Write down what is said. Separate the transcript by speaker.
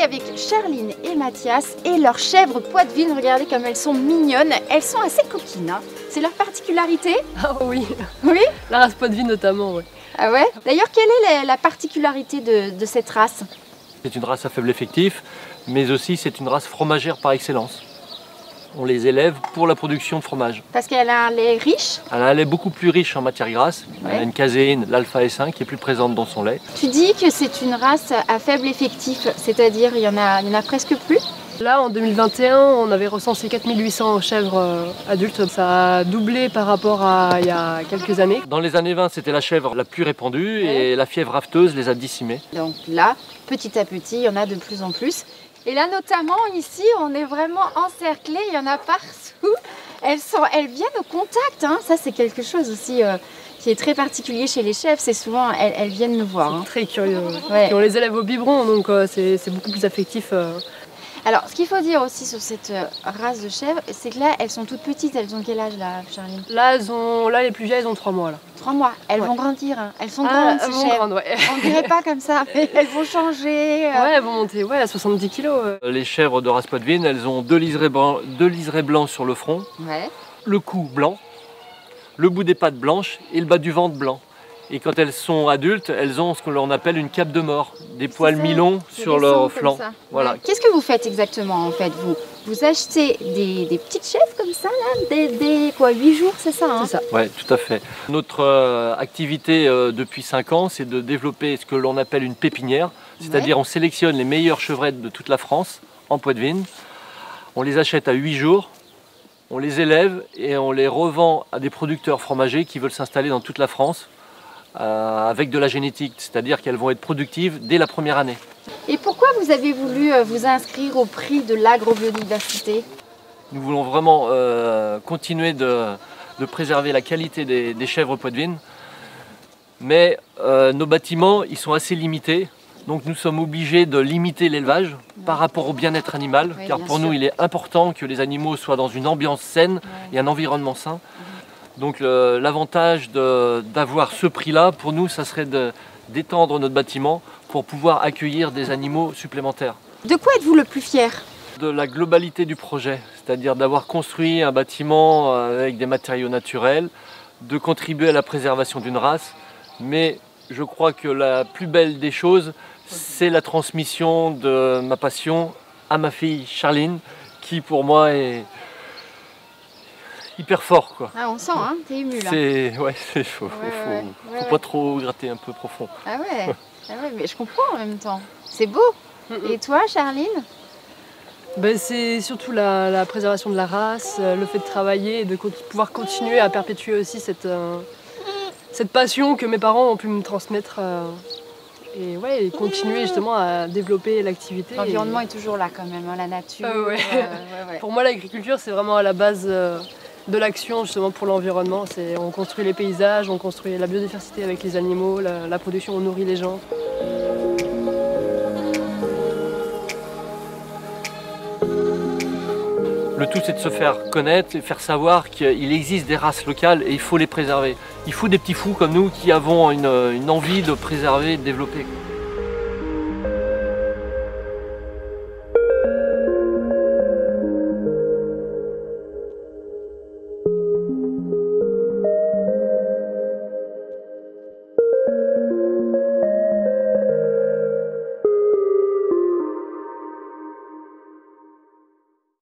Speaker 1: Avec Charline et Mathias et leurs chèvres poitevines. Regardez comme elles sont mignonnes, elles sont assez coquines, hein. C'est leur particularité.
Speaker 2: Ah oui.
Speaker 1: Oui.
Speaker 2: La race poitevine notamment, oui.
Speaker 1: Ah ouais. D'ailleurs, quelle est la particularité de cette race?
Speaker 3: C'est une race à faible effectif, mais aussi c'est une race fromagère par excellence. On les élève pour la production de fromage.
Speaker 1: Parce qu'elle a un lait riche.
Speaker 3: Elle a un lait beaucoup plus riche en matière grasse.
Speaker 1: Ouais.
Speaker 3: Elle a une caséine, l'alpha S1 qui est plus présente dans son lait.
Speaker 1: Tu dis que c'est une race à faible effectif, c'est-à-dire il y en a presque plus.
Speaker 2: Là, en 2021, on avait recensé 4800 chèvres adultes. Ça a doublé par rapport à il y a quelques années.
Speaker 3: Dans les années 20, c'était la chèvre la plus répandue et la fièvre afteuse les a décimées.
Speaker 1: Donc là, petit à petit, il y en a de plus en plus. Et là, notamment ici, on est vraiment encerclés, il y en a partout. Elles viennent au contact, hein. Ça c'est quelque chose aussi qui est très particulier chez les chèvres, c'est souvent elles viennent nous voir. Hein.
Speaker 2: Très curieux.
Speaker 1: Ouais.
Speaker 2: Et on les élève au biberon, donc c'est beaucoup plus affectif.
Speaker 1: Alors, ce qu'il faut dire aussi sur cette race de chèvres, c'est que là, elles sont toutes petites. Elles ont quel âge là, Charline?
Speaker 2: Là, les plus vieilles, elles ont 3 mois. Là.
Speaker 1: 3 mois. Elles vont grandir. Hein. Elles sont grandes, ces chèvres.
Speaker 2: Grandes, ouais.
Speaker 1: On ne dirait pas comme ça, mais elles vont changer.
Speaker 2: Ouais, elles vont monter à 70 kg.
Speaker 3: Les chèvres de race poitevine, elles ont deux liserés blancs sur le front, le cou blanc, le bout des pattes blanches et le bas du ventre blanc. Et quand elles sont adultes, elles ont ce que l'on appelle une cape de mort, des poils mi-longs sur leur flanc. Voilà.
Speaker 1: Qu'est-ce que vous faites exactement en fait vous achetez des petites chèvres comme ça, là, des 8 jours, c'est ça, hein?
Speaker 2: C'est ça.
Speaker 3: Oui, tout à fait. Notre activité depuis 5 ans, c'est de développer ce que l'on appelle une pépinière, c'est-à-dire on sélectionne les meilleures chevrettes de toute la France en poitevine, on les achète à 8 jours, on les élève et on les revend à des producteurs fromagers qui veulent s'installer dans toute la France. Avec de la génétique, c'est-à-dire qu'elles vont être productives dès la première année.
Speaker 1: Et pourquoi vous avez voulu vous inscrire au prix de l'agrobiodiversité?
Speaker 3: Nous voulons vraiment continuer de préserver la qualité des chèvres poitevines, mais nos bâtiments ils sont assez limités, donc nous sommes obligés de limiter l'élevage par rapport au bien-être animal, car pour nous il est important que les animaux soient dans une ambiance saine et un environnement sain. Donc l'avantage d'avoir ce prix-là, pour nous, ça serait d'étendre notre bâtiment pour pouvoir accueillir des animaux supplémentaires.
Speaker 1: De quoi êtes-vous le plus fier?
Speaker 3: De la globalité du projet, c'est-à-dire d'avoir construit un bâtiment avec des matériaux naturels, de contribuer à la préservation d'une race, mais je crois que la plus belle des choses, c'est la transmission de ma passion à ma fille Charline, qui pour moi est hyper fort, quoi.
Speaker 1: Ah, on sent, hein, t'es ému là.
Speaker 3: C'est faut pas trop gratter un peu profond.
Speaker 1: Ah ouais, mais je comprends en même temps. C'est beau. Et toi, Charline?
Speaker 2: Ben, c'est surtout la préservation de la race, le fait de travailler et de pouvoir continuer à perpétuer aussi cette passion que mes parents ont pu me transmettre. Et continuer justement à développer l'activité.
Speaker 1: L'environnement est toujours là quand même, hein, la nature.
Speaker 2: Pour moi, l'agriculture, c'est vraiment à la base de l'action justement pour l'environnement. On construit les paysages, on construit la biodiversité avec les animaux, la production, on nourrit les gens.
Speaker 3: Le tout, c'est de se faire connaître et faire savoir qu'il existe des races locales et il faut les préserver. Il faut des petits fous comme nous qui avons une envie de préserver et de développer.